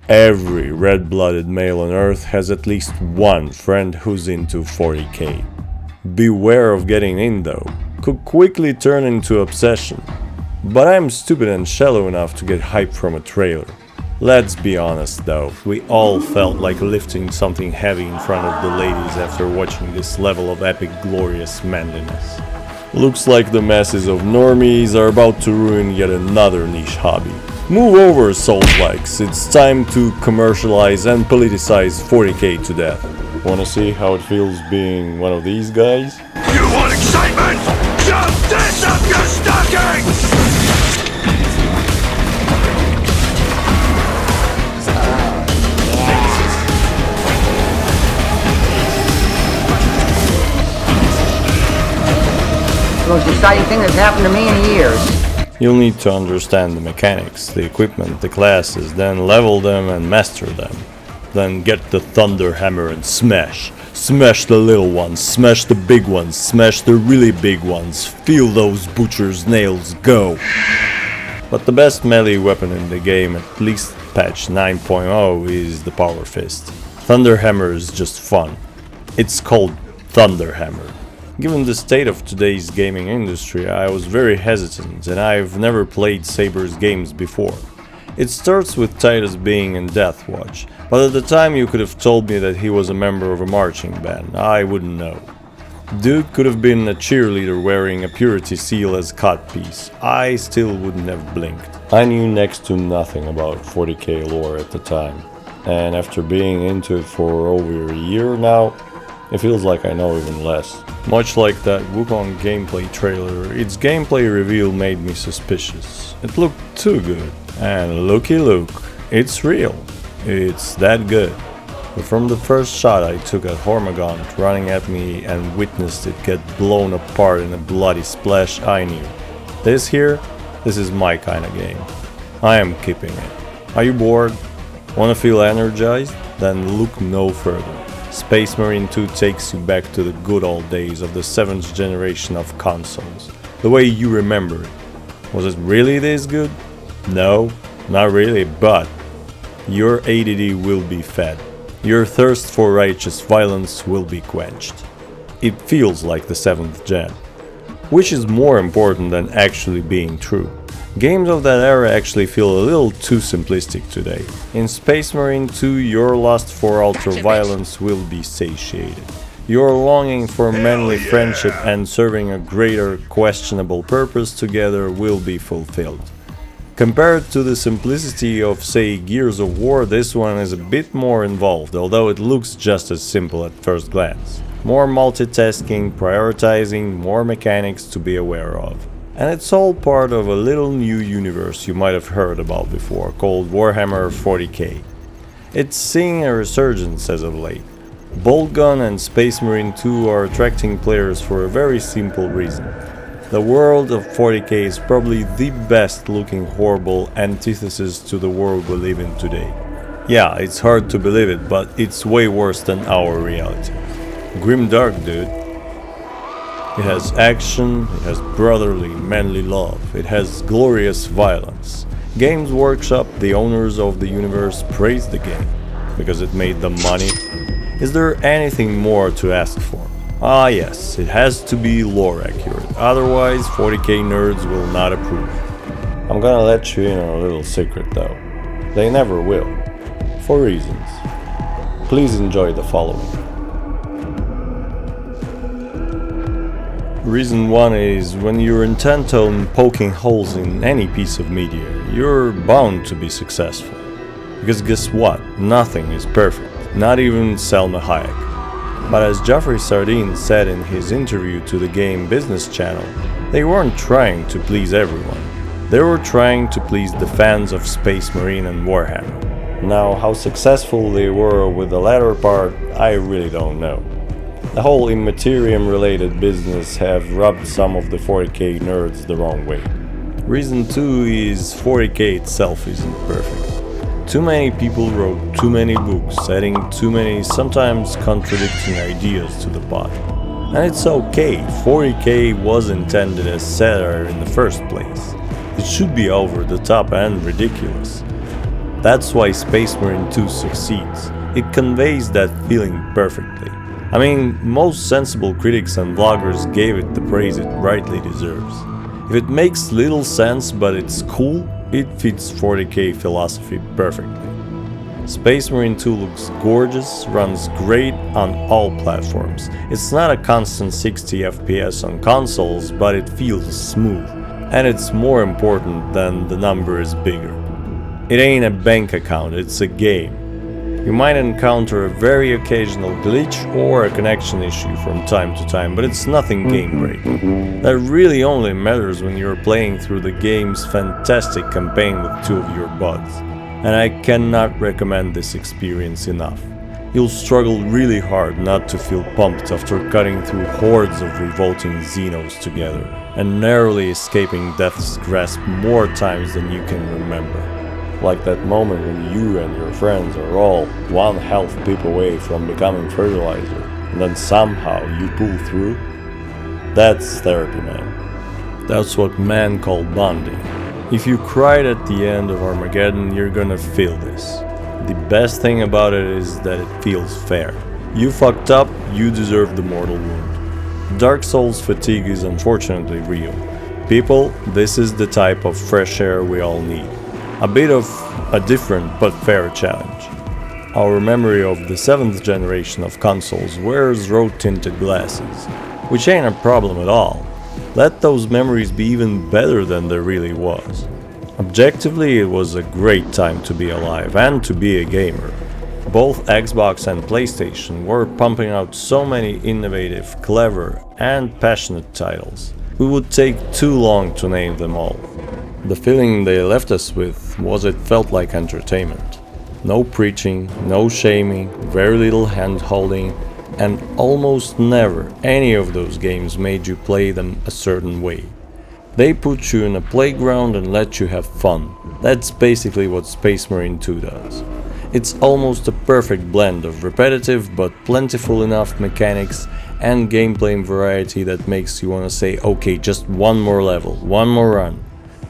Every red-blooded male on Earth has at least one friend who's into 40k. Beware of getting in though, could quickly turn into obsession. But I'm stupid and shallow enough to get hype from a trailer. Let's be honest though, we all felt like lifting something heavy in front of the ladies after watching this level of epic glorious manliness. Looks like the masses of normies are about to ruin yet another niche hobby. Move over, Souls-likes, it's time to commercialize and politicize 40k to death. Wanna see how it feels being one of these guys? You want excitement? Shove this up your stocking! The most exciting thing that's happened to me in years. You'll need to understand the mechanics, the equipment, the classes, then level them and master them. Then get the thunder hammer and smash. Smash the little ones, smash the big ones, smash the really big ones. Feel those butcher's nails go. But the best melee weapon in the game, at least patch 9.0, is the power fist. Thunder hammer is just fun. It's called Thunder Hammer. Given the state of today's gaming industry, I was very hesitant and I've never played Saber's games before. It starts with Titus being in Death Watch, but at the time you could have told me that he was a member of a marching band, I wouldn't know. Dude could have been a cheerleader wearing a purity seal as codpiece, I still wouldn't have blinked. I knew next to nothing about 40k lore at the time, and after being into it for over a year now, it feels like I know even less. Much like that Wukong gameplay trailer, its gameplay reveal made me suspicious. It looked too good. And looky look, it's real. It's that good. But from the first shot I took at Hormagaunt running at me and witnessed it get blown apart in a bloody splash, I knew. This is my kind of game. I am keeping it. Are you bored? Wanna feel energized? Then look no further. Space Marine 2 takes you back to the good old days of the 7th generation of consoles. The way you remember it. Was it really this good? No, not really, but your ADD will be fed. Your thirst for righteous violence will be quenched. It feels like the 7th gen. Which is more important than actually being true. Games of that era actually feel a little too simplistic today. In Space Marine 2, your lust for ultra-violence will be satiated. Your longing for manly friendship and serving a greater, questionable purpose together will be fulfilled. Compared to the simplicity of, say, Gears of War, this one is a bit more involved, although it looks just as simple at first glance. More multitasking, prioritizing, more mechanics to be aware of. And it's all part of a little new universe you might have heard about before, called Warhammer 40k. It's seeing a resurgence as of late. Boltgun and Space Marine 2 are attracting players for a very simple reason. The world of 40k is probably the best looking horrible antithesis to the world we live in today. Yeah, it's hard to believe it, but it's way worse than our reality. Grimdark, dude. It has action, it has brotherly, manly love, it has glorious violence. Games Workshop, the owners of the universe, praise the game because it made them money. Is there anything more to ask for? Ah yes, it has to be lore accurate, otherwise 40k nerds will not approve. I'm gonna let you in on a little secret though. They never will, for reasons. Please enjoy the following. Reason 1 is, when you're intent on poking holes in any piece of media, you're bound to be successful. Because guess what? Nothing is perfect, not even Selma Hayek. But as Geoffrey Sardine said in his interview to the Game Business Channel, they weren't trying to please everyone. They were trying to please the fans of Space Marine and Warhammer. Now, how successful they were with the latter part, I really don't know. The whole Immaterium related business have rubbed some of the 40k nerds the wrong way. Reason 2 is 40k itself isn't perfect. Too many people wrote too many books, adding too many sometimes contradicting ideas to the pot. And it's okay, 40k was intended as satire in the first place. It should be over the top and ridiculous. That's why Space Marine 2 succeeds. It conveys that feeling perfectly. I mean, most sensible critics and vloggers gave it the praise it rightly deserves. If it makes little sense but it's cool, it fits 40k philosophy perfectly. Space Marine 2 looks gorgeous, runs great on all platforms. It's not a constant 60 FPS on consoles, but it feels smooth. And it's more important than the number is bigger. It ain't a bank account, it's a game. You might encounter a very occasional glitch or a connection issue from time to time, but it's nothing game-breaking. That really only matters when you're playing through the game's fantastic campaign with two of your buds. And I cannot recommend this experience enough. You'll struggle really hard not to feel pumped after cutting through hordes of revolting Xenos together, and narrowly escaping death's grasp more times than you can remember. Like that moment when you and your friends are all one health pip away from becoming fertilizer, and then somehow you pull through? That's therapy, man. That's what men call bonding. If you cried at the end of Armageddon, you're gonna feel this. The best thing about it is that it feels fair. You fucked up, you deserve the mortal wound. Dark Souls fatigue is unfortunately real. People, this is the type of fresh air we all need. A bit of a different but fair challenge. Our memory of the 7th generation of consoles wears rose-tinted glasses, which ain't a problem at all. Let those memories be even better than there really was. Objectively, it was a great time to be alive and to be a gamer. Both Xbox and PlayStation were pumping out so many innovative, clever, and passionate titles. We would take too long to name them all. The feeling they left us with was it felt like entertainment. No preaching, no shaming, very little hand-holding, and almost never any of those games made you play them a certain way. They put you in a playground and let you have fun. That's basically what Space Marine 2 does. It's almost a perfect blend of repetitive but plentiful enough mechanics and gameplay variety that makes you want to say, okay, just one more level, one more run.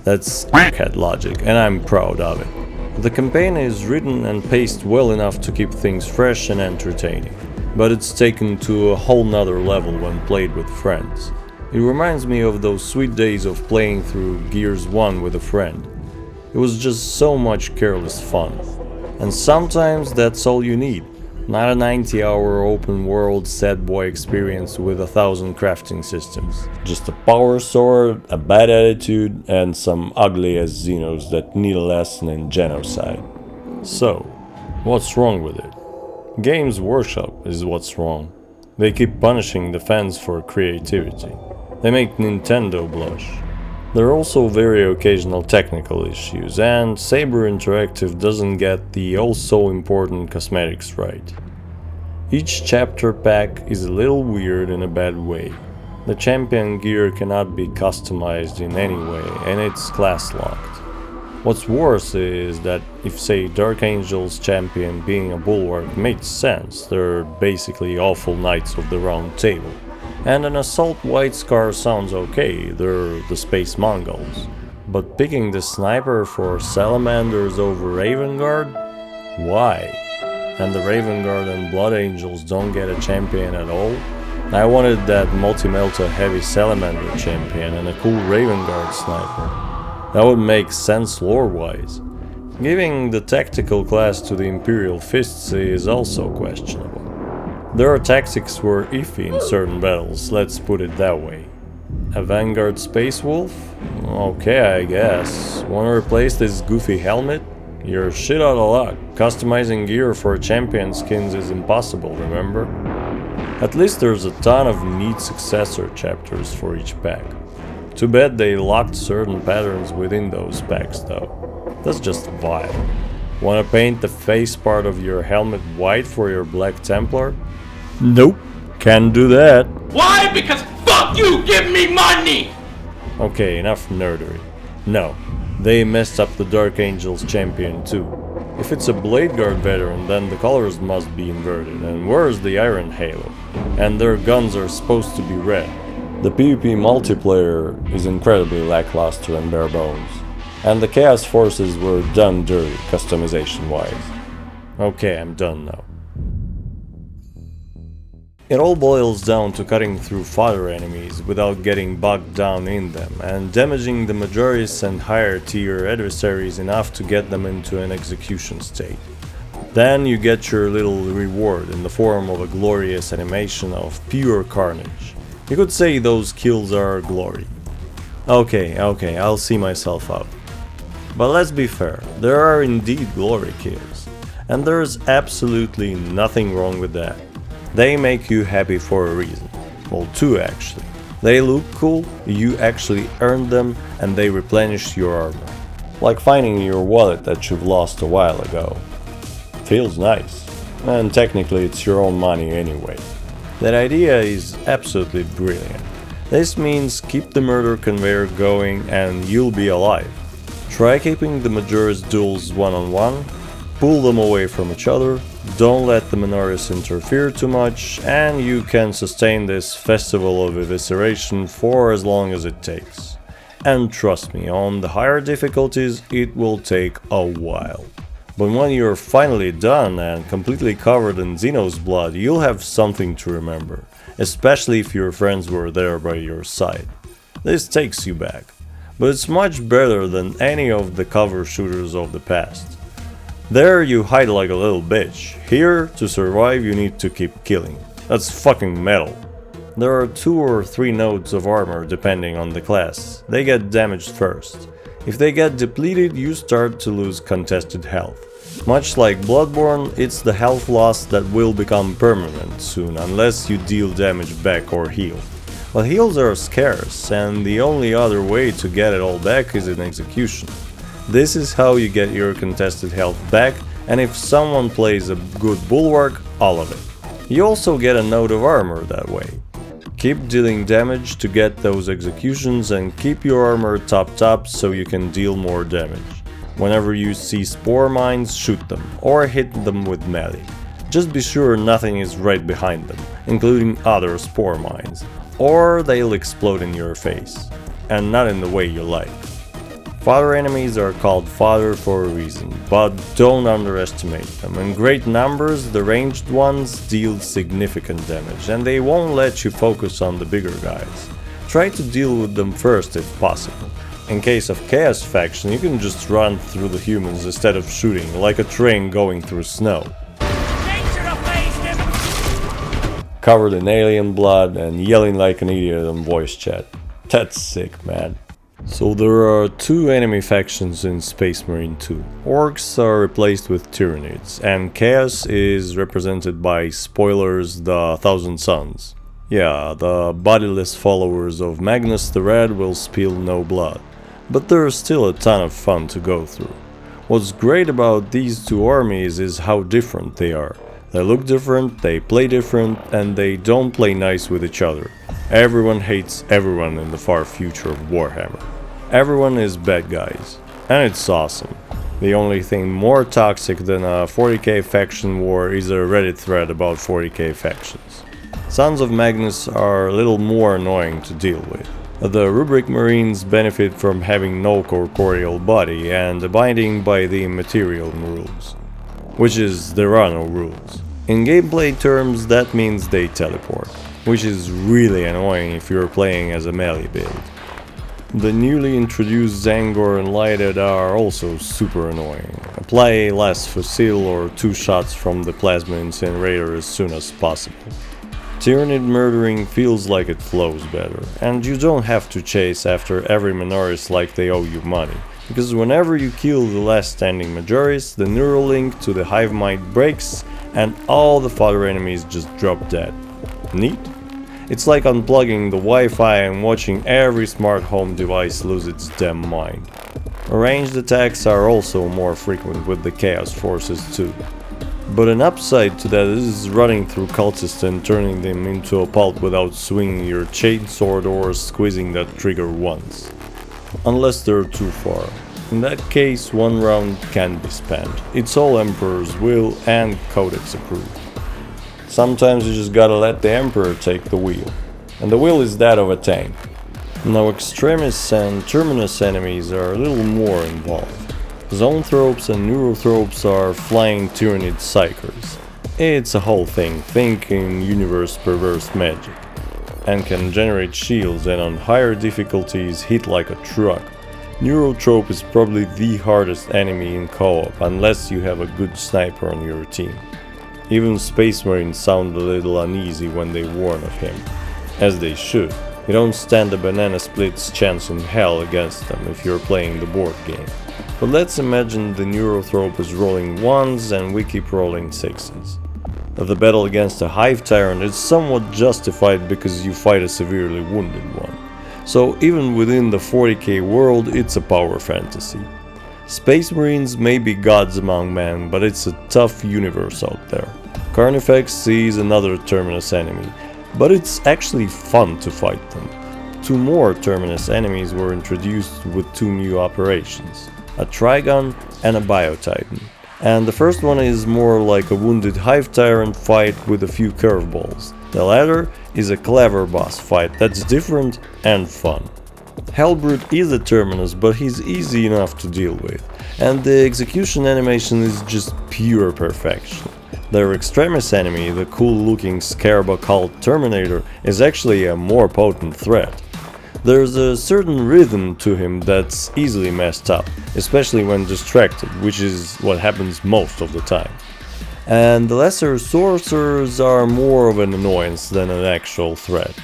That's cat logic, and I'm proud of it. The campaign is written and paced well enough to keep things fresh and entertaining, but it's taken to a whole nother level when played with friends. It reminds me of those sweet days of playing through Gears 1 with a friend. It was just so much careless fun. And sometimes that's all you need. Not a 90-hour open world sad boy experience with 1,000 crafting systems. Just a power sword, a bad attitude, and some ugly ass Xenos that need a lesson in genocide. So, what's wrong with it? Games Workshop is what's wrong. They keep punishing the fans for creativity. They make Nintendo blush. There are also very occasional technical issues, and Saber Interactive doesn't get the also important cosmetics right. Each chapter pack is a little weird in a bad way. The champion gear cannot be customized in any way, and it's class locked. What's worse is that if, say, Dark Angel's champion being a bulwark made sense, they're basically awful knights of the round table. And an Assault White Scar sounds okay, they're the Space Mongols. But picking the sniper for Salamanders over Raven Guard? Why? And the Raven Guard and Blood Angels don't get a champion at all? I wanted that multi-melta heavy Salamander champion and a cool Raven Guard sniper. That would make sense lore-wise. Giving the tactical class to the Imperial Fists is also questionable. Their tactics were iffy in certain battles, let's put it that way. A Vanguard Space Wolf? Okay, I guess. Wanna replace this goofy helmet? You're shit out of luck. Customizing gear for champion skins is impossible, remember? At least there's a ton of neat successor chapters for each pack. Too bad they locked certain patterns within those packs though. That's just vile. Wanna paint the face part of your helmet white for your Black Templar? Nope, can't do that. Why? Because fuck you, give me money! Okay, enough nerdery. No, they messed up the Dark Angel's champion too. If it's a Blade Guard veteran, then the colors must be inverted, and where's the Iron Halo? And their guns are supposed to be red. The PvP multiplayer is incredibly lackluster and bare bones. and the Chaos Forces were done dirty customization wise. Okay, I'm done now. It all boils down to cutting through fodder enemies without getting bogged down in them, and damaging the Majoris and higher tier adversaries enough to get them into an execution state. Then you get your little reward in the form of a glorious animation of pure carnage. You could say those kills are glory. Okay, I'll see myself out. But let's be fair, there are indeed glory kills, and there's absolutely nothing wrong with that. They make you happy for a reason. Well, two actually. They look cool, you actually earned them, and they replenish your armor. Like finding your wallet that you've lost a while ago. Feels nice. And technically it's your own money anyway. That idea is absolutely brilliant. This means keep the murder conveyor going and you'll be alive. Try keeping the Majoris duels one-on-one, pull them away from each other, don't let the Minoris interfere too much, and you can sustain this festival of evisceration for as long as it takes. And trust me, on the higher difficulties it will take a while. But when you're finally done and completely covered in Xeno's blood, you'll have something to remember, especially if your friends were there by your side. This takes you back, but it's much better than any of the cover shooters of the past. There you hide like a little bitch, here to survive you need to keep killing. That's fucking metal. There are 2 or 3 nodes of armor depending on the class, they get damaged first. If they get depleted, you start to lose contested health. Much like Bloodborne, it's the health loss that will become permanent soon, unless you deal damage back or heal. But heals are scarce, and the only other way to get it all back is in execution. This is how you get your contested health back, and if someone plays a good bulwark, all of it. You also get a node of armor that way. Keep dealing damage to get those executions and keep your armor top so you can deal more damage. Whenever you see spore mines, shoot them, or hit them with melee. Just be sure nothing is right behind them, including other spore mines, or they'll explode in your face, and not in the way you like. Fodder enemies are called fodder for a reason, but don't underestimate them. In great numbers, the ranged ones deal significant damage, and they won't let you focus on the bigger guys. Try to deal with them first if possible. In case of Chaos faction, you can just run through the humans instead of shooting, like a train going through snow. Covered in alien blood and yelling like an idiot on voice chat. That's sick, man. So there are 2 enemy factions in Space Marine 2. Orcs are replaced with Tyranids, and Chaos is represented by, spoilers, the Thousand Suns. Yeah, the bodiless followers of Magnus the Red will spill no blood, but there's still a ton of fun to go through. What's great about these 2 armies is how different they are. They look different, they play different, and they don't play nice with each other. Everyone hates everyone in the far future of Warhammer. Everyone is bad guys, and it's awesome. The only thing more toxic than a 40k faction war is a Reddit thread about 40k factions. Sons of Magnus are a little more annoying to deal with. The Rubric Marines benefit from having no corporeal body and abiding by the material rules, which is there are no rules. In gameplay terms, that means they teleport, which is really annoying if you're playing as a melee build. The newly introduced Zangor and Lighted are also super annoying. Apply a last fusil or 2 shots from the plasma incinerator as soon as possible. Tyranid murdering feels like it flows better, and you don't have to chase after every Minoris like they owe you money, because whenever you kill the last standing Majoris, the neural link to the hive mind breaks and all the fodder enemies just drop dead. Neat? It's like unplugging the Wi-Fi and watching every smart home device lose its damn mind. Ranged attacks are also more frequent with the Chaos Forces too. But an upside to that is running through cultists and turning them into a pulp without swinging your chainsword or squeezing that trigger once. Unless they're too far. In that case, 1 round can be spent. It's all Emperor's will and Codex approved. Sometimes you just gotta let the Emperor take the wheel. And the wheel is that of a tank. Now extremis and terminus enemies are a little more involved. Zoanthropes and neurothropes are flying tyrannid psychers. It's a whole thing, thinking universe perverse magic, and can generate shields and on higher difficulties hit like a truck. Neurotrope is probably the hardest enemy in co-op unless you have a good sniper on your team. Even Space Marines sound a little uneasy when they warn of him, as they should. You don't stand a banana split's chance in hell against them if you're playing the board game. But let's imagine the Neurothrope is rolling 1s and we keep rolling 6s. The battle against a Hive Tyrant is somewhat justified because you fight a severely wounded one. So even within the 40k world, it's a power fantasy. Space Marines may be gods among men, but it's a tough universe out there. Carnifex is another Terminus enemy, but it's actually fun to fight them. 2 more Terminus enemies were introduced with 2 new operations, a Trigon and a Biotitan. And the first one is more like a wounded Hive Tyrant fight with a few curveballs. The latter is a clever boss fight that's different and fun. Hellbrute is a Terminus, but he's easy enough to deal with, and the execution animation is just pure perfection. Their extremis enemy, the cool-looking Scarab called Terminator, is actually a more potent threat. There's a certain rhythm to him that's easily messed up, especially when distracted, which is what happens most of the time. And the lesser sorcerers are more of an annoyance than an actual threat.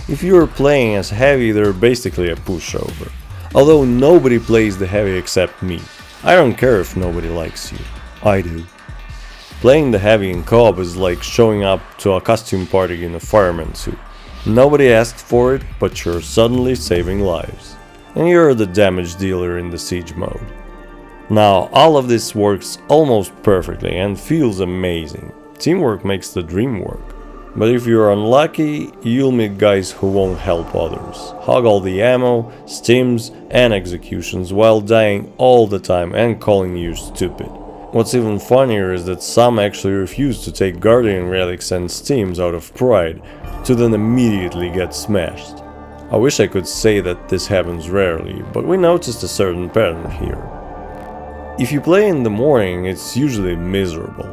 If you're playing as heavy, they're basically a pushover. Although nobody plays the heavy except me. I don't care if nobody likes you. I do. Playing the heavy in co-op is like showing up to a costume party in a fireman suit. Nobody asked for it, but you're suddenly saving lives. And you're the damage dealer in the siege mode. Now, all of this works almost perfectly and feels amazing. Teamwork makes the dream work. But if you're unlucky, you'll meet guys who won't help others, hog all the ammo, stims and executions while dying all the time and calling you stupid. What's even funnier is that some actually refuse to take Guardian relics and stims out of pride, to then immediately get smashed. I wish I could say that this happens rarely, but we noticed a certain pattern here. If you play in the morning, it's usually miserable.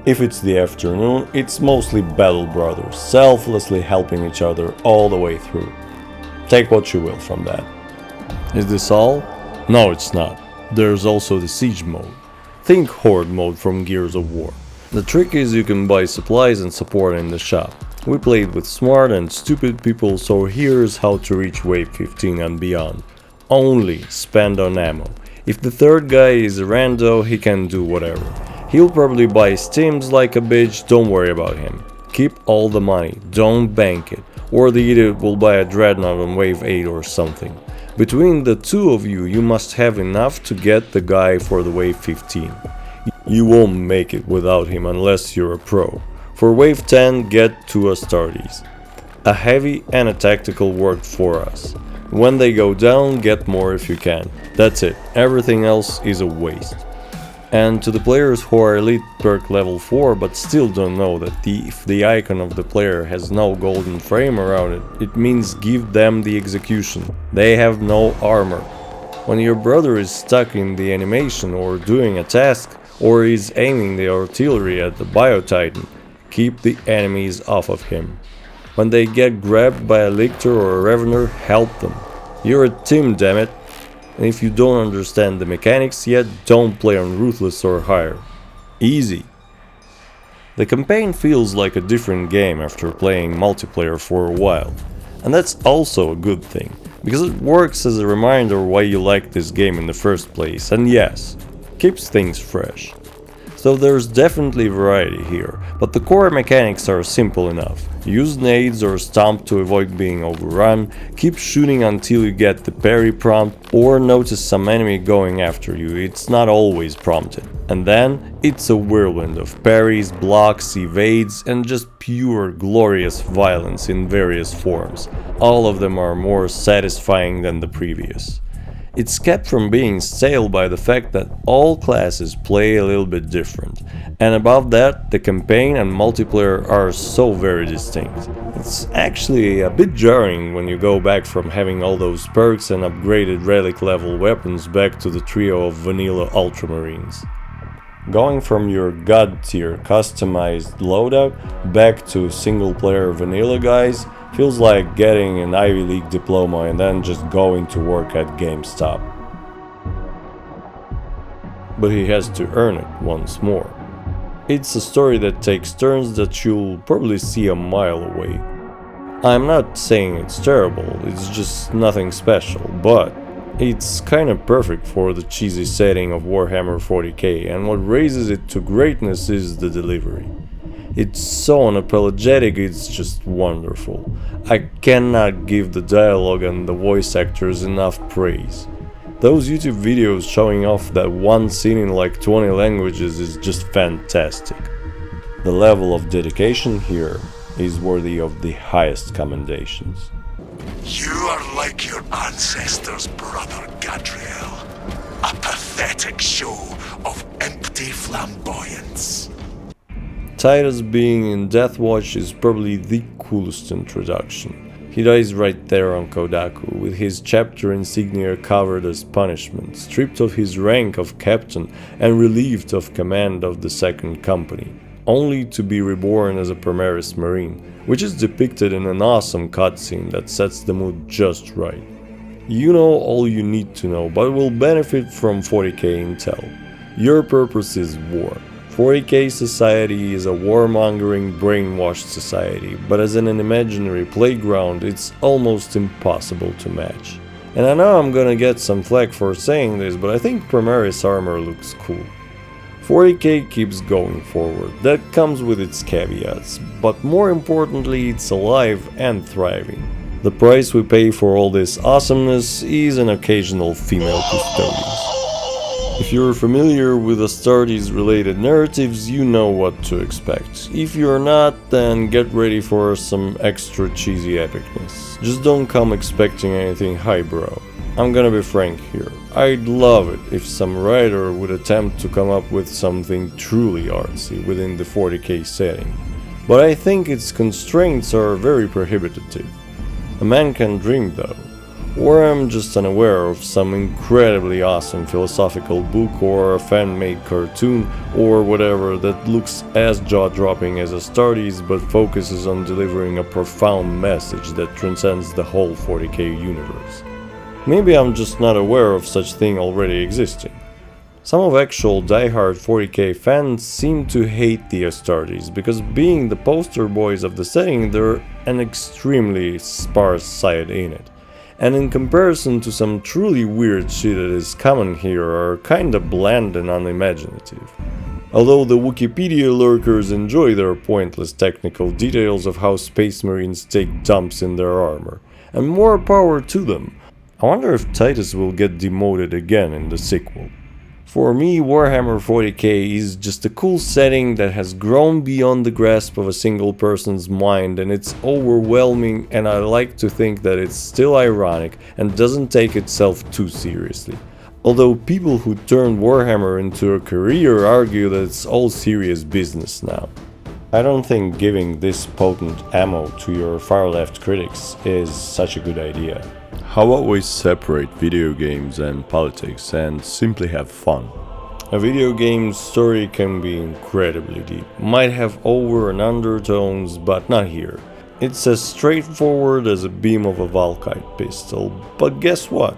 If it's the afternoon, it's mostly battle brothers, selflessly helping each other all the way through. Take what you will from that. Is this all? No, it's not. There's also the siege mode. Think horde mode from Gears of War. The trick is you can buy supplies and support in the shop. We played with smart and stupid people, so here's how to reach wave 15 and beyond. Only spend on ammo. If the third guy is a rando, he can do whatever. He'll probably buy stims like a bitch, don't worry about him. Keep all the money, don't bank it. Or the idiot will buy a dreadnought on wave 8 or something. Between the two of you, you must have enough to get the guy for the wave 15. You won't make it without him unless you're a pro. For wave 10, get 2 Astartes. A heavy and a tactical worked for us. When they go down, get more if you can. That's it, everything else is a waste. And to the players who are elite perk level 4 but still don't know that if the icon of the player has no golden frame around it, it means give them the execution. They have no armor. When your brother is stuck in the animation or doing a task, or is aiming the artillery at the Biotitan, keep the enemies off of him. When they get grabbed by a Lictor or a Revener, help them. You're a team, dammit. And if you don't understand the mechanics yet, don't play on Ruthless or higher. Easy. The campaign feels like a different game after playing multiplayer for a while. And that's also a good thing, because it works as a reminder why you like this game in the first place, and yes, keeps things fresh. So there's definitely variety here, but the core mechanics are simple enough. Use nades or stomp to avoid being overrun, keep shooting until you get the parry prompt, or notice some enemy going after you, it's not always prompted. And then, it's a whirlwind of parries, blocks, evades, and just pure glorious violence in various forms. All of them are more satisfying than the previous. It's kept from being stale by the fact that all classes play a little bit different, and above that, the campaign and multiplayer are so very distinct. It's actually a bit jarring when you go back from having all those perks and upgraded relic level weapons back to the trio of vanilla ultramarines. Going from your god tier customized loadout back to single player vanilla guys feels like getting an Ivy League diploma and then just going to work at GameStop. But he has to earn it once more. It's a story that takes turns that you'll probably see a mile away. I'm not saying it's terrible, it's just nothing special, but it's kinda perfect for the cheesy setting of Warhammer 40k, and what raises it to greatness is the delivery. It's so unapologetic, it's just wonderful. I cannot give the dialogue and the voice actors enough praise. Those YouTube videos showing off that one scene in like 20 languages is just fantastic. The level of dedication here is worthy of the highest commendations. You are like your ancestors, brother Gadriel. A pathetic show of empty flamboyance. Titus being in Deathwatch is probably the coolest introduction. He dies right there on Kodaku, with his chapter insignia covered as punishment, stripped of his rank of captain and relieved of command of the second company, only to be reborn as a Primaris Marine, which is depicted in an awesome cutscene that sets the mood just right. You know all you need to know, but will benefit from 40k intel. Your purpose is war. 40k society is a warmongering, brainwashed society, but as an imaginary playground, it's almost impossible to match. And I know I'm gonna get some flack for saying this, but I think Primaris armor looks cool. 40k keeps going forward, that comes with its caveats, but more importantly it's alive and thriving. The price we pay for all this awesomeness is an occasional female custodian. If you're familiar with Astartes related narratives, you know what to expect. If you're not, then get ready for some extra cheesy epicness. Just don't come expecting anything highbrow. I'm gonna be frank here. I'd love it if some writer would attempt to come up with something truly artsy within the 40k setting. But I think its constraints are very prohibitive. A man can dream though. Or I'm just unaware of some incredibly awesome philosophical book or a fan-made cartoon or whatever that looks as jaw-dropping as Astartes but focuses on delivering a profound message that transcends the whole 40k universe. Maybe I'm just not aware of such thing already existing. Some of actual diehard 40k fans seem to hate the Astartes because being the poster boys of the setting, they're an extremely sparse side in it. And in comparison to some truly weird shit that is common here are kinda bland and unimaginative. Although the Wikipedia lurkers enjoy their pointless technical details of how Space Marines take dumps in their armor, and more power to them. I wonder if Titus will get demoted again in the sequel. For me, Warhammer 40k is just a cool setting that has grown beyond the grasp of a single person's mind, and it's overwhelming, and I like to think that it's still ironic and doesn't take itself too seriously. Although people who turn Warhammer into a career argue that it's all serious business now. I don't think giving this potent ammo to your far-left critics is such a good idea. How about we separate video games and politics and simply have fun? A video game's story can be incredibly deep, might have over and undertones, but not here. It's as straightforward as a beam of a Valkyrie pistol, but guess what?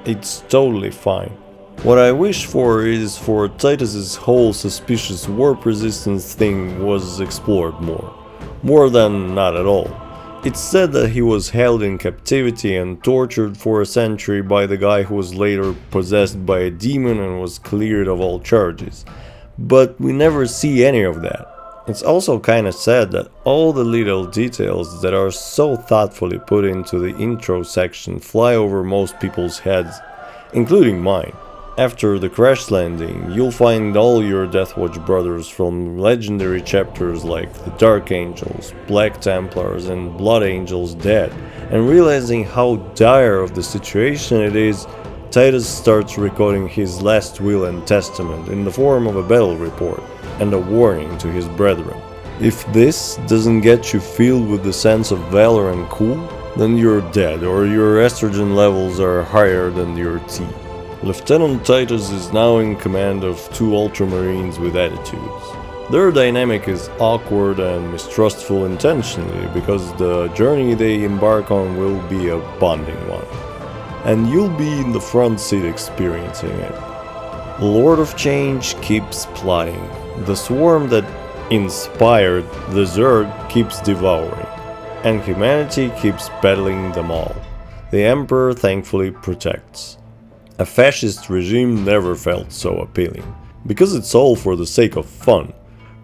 It's totally fine. What I wish for is for Titus's whole suspicious warp resistance thing was explored more. More than not at all. It's said that he was held in captivity and tortured for a century by the guy who was later possessed by a demon and was cleared of all charges. But we never see any of that. It's also kinda sad that all the little details that are so thoughtfully put into the intro section fly over most people's heads, including mine. After the crash landing, you'll find all your Deathwatch brothers from legendary chapters like the Dark Angels, Black Templars and Blood Angels dead, and realizing how dire of the situation it is, Titus starts recording his last will and testament in the form of a battle report and a warning to his brethren. If this doesn't get you filled with the sense of valor and cool, then you're dead, or your estrogen levels are higher than your T. Lieutenant Titus is now in command of 2 ultramarines with attitudes. Their dynamic is awkward and mistrustful intentionally, because the journey they embark on will be a bonding one. And you'll be in the front seat experiencing it. Lord of Change keeps plotting. The swarm that inspired the Zerg keeps devouring, and humanity keeps battling them all. The Emperor thankfully protects. A fascist regime never felt so appealing, because it's all for the sake of fun.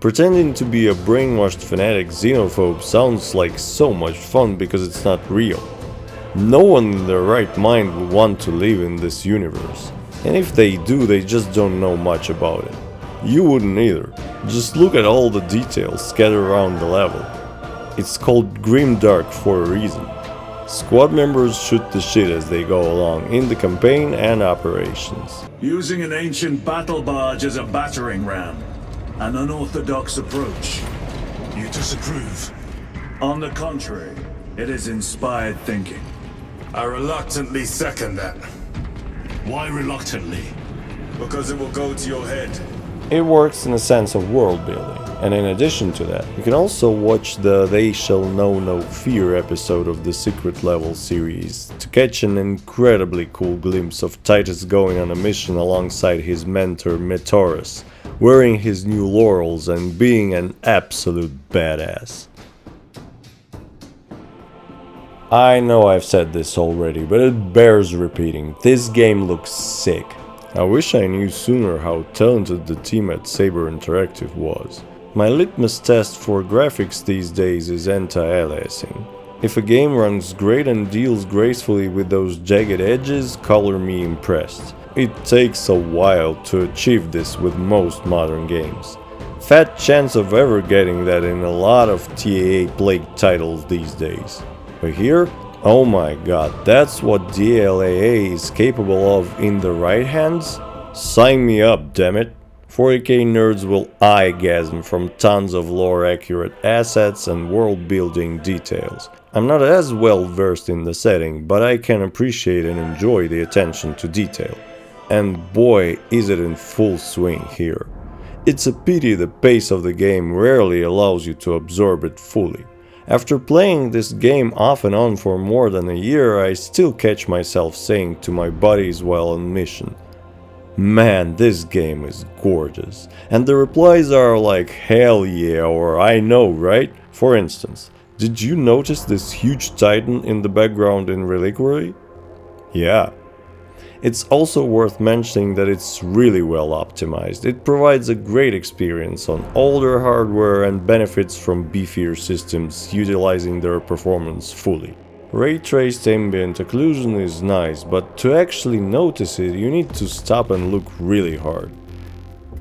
Pretending to be a brainwashed fanatic xenophobe sounds like so much fun because it's not real. No one in their right mind would want to live in this universe, and if they do, they just don't know much about it. You wouldn't either. Just look at all the details scattered around the level. It's called Grimdark for a reason. Squad members shoot the shit as they go along in the campaign and operations. Using an ancient battle barge as a battering ram. An unorthodox approach. You disapprove? On the contrary, it is inspired thinking. I reluctantly second that. Why reluctantly? Because it will go to your head. It works in a sense of world building, and in addition to that, you can also watch the They Shall Know No Fear episode of the Secret Level series to catch an incredibly cool glimpse of Titus going on a mission alongside his mentor Meteorus, wearing his new laurels and being an absolute badass. I know I've said this already, but it bears repeating. This game looks sick. I wish I knew sooner how talented the team at Saber Interactive was. My litmus test for graphics these days is anti-aliasing. If a game runs great and deals gracefully with those jagged edges, color me impressed. It takes a while to achieve this with most modern games. Fat chance of ever getting that in a lot of TAA-plagued titles these days. But here, oh my god, that's what DLAA is capable of in the right hands? Sign me up, dammit. 40k nerds will eye-gasm from tons of lore-accurate assets and world-building details. I'm not as well versed in the setting, but I can appreciate and enjoy the attention to detail. And boy, is it in full swing here. It's a pity the pace of the game rarely allows you to absorb it fully. After playing this game off and on for more than a year, I still catch myself saying to my buddies while on mission, "Man, this game is gorgeous." And the replies are like, "Hell yeah," or "I know, right?" For instance, did you notice this huge titan in the background in Reliquary? Yeah. It's also worth mentioning that it's really well optimized. It provides a great experience on older hardware and benefits from beefier systems utilizing their performance fully. Ray-traced ambient occlusion is nice, but to actually notice it, you need to stop and look really hard.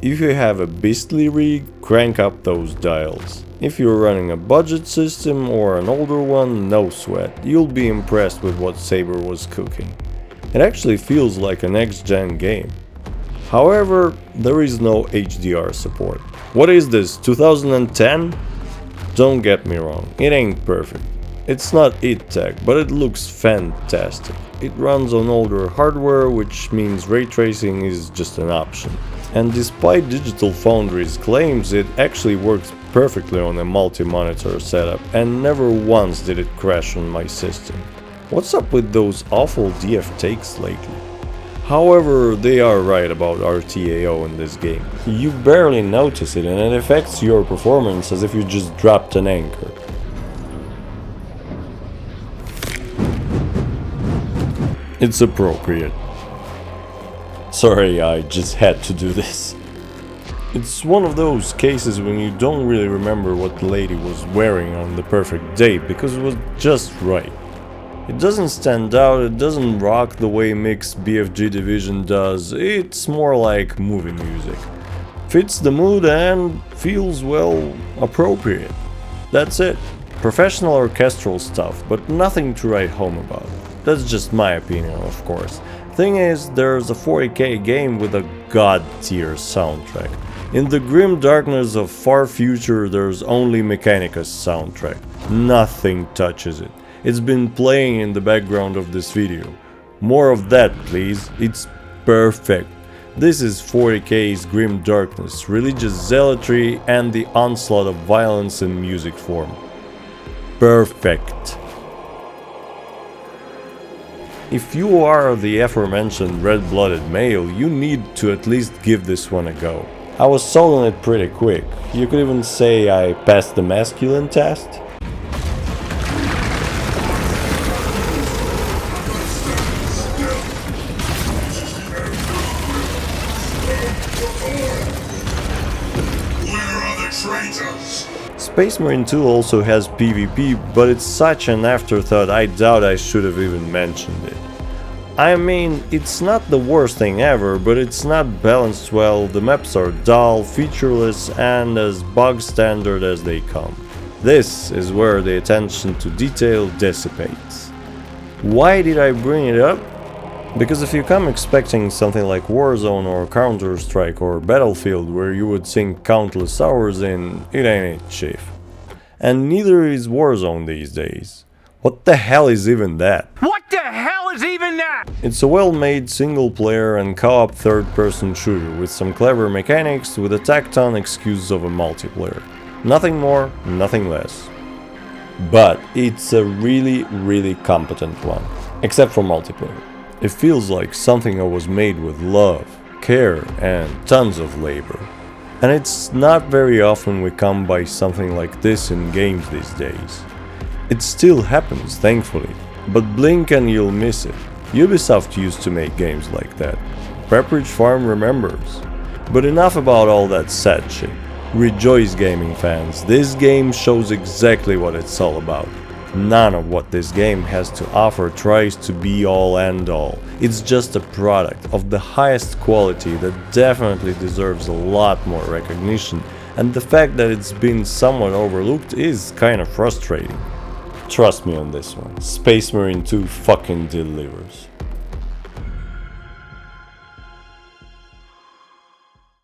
If you have a beastly rig, crank up those dials. If you're running a budget system or an older one, no sweat, you'll be impressed with what Saber was cooking. It actually feels like a next-gen game. However, there is no HDR support. What is this, 2010? Don't get me wrong, it ain't perfect. It's not id Tech, but it looks fantastic. It runs on older hardware, which means ray tracing is just an option. And despite Digital Foundry's claims, it actually works perfectly on a multi-monitor setup, and never once did it crash on my system. What's up with those awful DF takes lately? However, they are right about RTAO in this game. You barely notice it and it affects your performance as if you just dropped an anchor. It's appropriate. Sorry, I just had to do this. It's one of those cases when you don't really remember what the lady was wearing on the perfect day because it was just right. It doesn't stand out, it doesn't rock the way mixed BFG Division does, it's more like movie music. Fits the mood and feels, well, appropriate. That's it. Professional orchestral stuff, but nothing to write home about. That's just my opinion, of course. Thing is, there's a 40k game with a god tier soundtrack. In the grim darkness of far future, there's only Mechanicus soundtrack. Nothing touches it. It's been playing in the background of this video. More of that, please. It's perfect. This is 40k's grim darkness, religious zealotry, and the onslaught of violence in music form. Perfect. If you are the aforementioned red-blooded male, you need to at least give this one a go. I was sold on it pretty quick. You could even say I passed the masculine test. Where are the traitors? Space Marine 2 also has PvP, but it's such an afterthought I doubt I should have even mentioned it. I mean, it's not the worst thing ever, but it's not balanced well, the maps are dull, featureless, and as bog standard as they come. This is where the attention to detail dissipates. Why did I bring it up? Because if you come expecting something like Warzone or Counter-Strike or Battlefield where you would sink countless hours in, it ain't it, chief. And neither is Warzone these days. What the hell is even that? What the hell is even that? It's a well-made single-player and co-op third-person shooter with some clever mechanics with a tacked-on excuse of a multiplayer. Nothing more, nothing less. But it's a really competent one, except for multiplayer. It feels like something that was made with love, care, and tons of labor. And it's not very often we come by something like this in games these days. It still happens, thankfully, but blink and you'll miss it. Ubisoft used to make games like that. Pepperidge Farm remembers. But enough about all that sad shit. Rejoice, gaming fans, this game shows exactly what it's all about. None of what this game has to offer tries to be all and all. It's just a product of the highest quality that definitely deserves a lot more recognition, and the fact that it's been somewhat overlooked is kinda frustrating. Trust me on this one, Space Marine 2 fucking delivers.